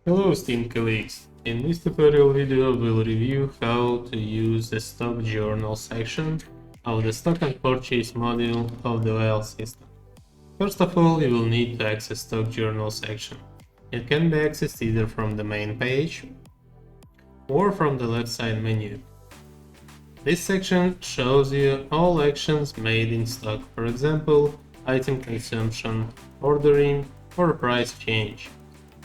Hello Steam colleagues, in this tutorial video we'll review how to use the stock journal section of the stock and purchase module of the WAYL system. First of all, you will need to access stock journal section. It can be accessed either from the main page or from the left side menu. This section shows you all actions made in stock, for example, item consumption, ordering, or price change.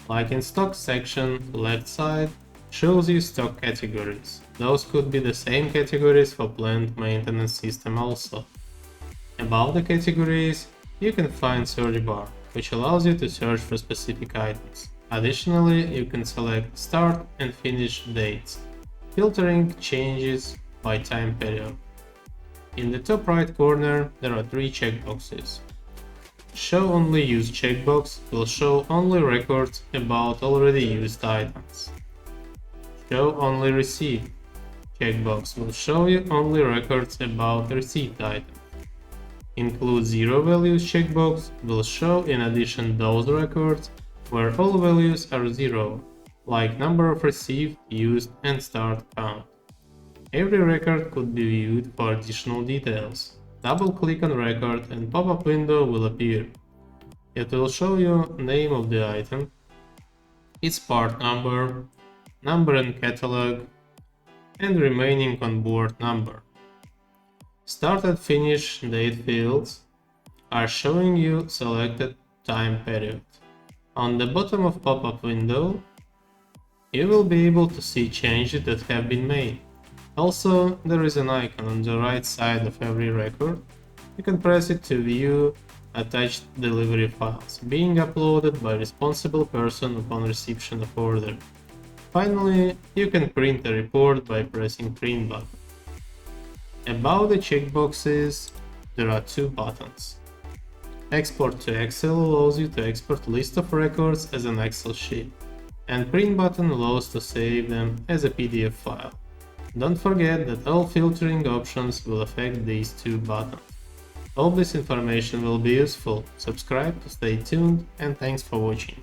Like in stock section, left side shows you stock categories. Those could be the same categories for plant maintenance system also. Above the categories, you can find search bar, which allows you to search for specific items. Additionally, you can select start and finish dates, filtering changes by time period. In the top right corner, there are three checkboxes. Show only used checkbox will show only records about already used items. Show only received checkbox will show you only records about received items. Include zero values checkbox will show in addition those records where all values are zero, like number of received, used, and start count. Every record could be viewed for additional details. Double-click on record and pop-up window will appear. It will show you name of the item, its part number, number and catalog, and remaining on board number. Start and finish date fields are showing you selected time period. On the bottom of pop-up window, you will be able to see changes that have been made. Also, there is an icon on the right side of every record. You can press it to view attached delivery files being uploaded by responsible person upon reception of order. Finally, you can print a report by pressing print button. Above the checkboxes, there are two buttons. Export to Excel allows you to export list of records as an Excel sheet, and print button allows to save them as a PDF file. Don't forget that all filtering options will affect these two buttons. Hope this information will be useful. Subscribe to stay tuned, and thanks for watching.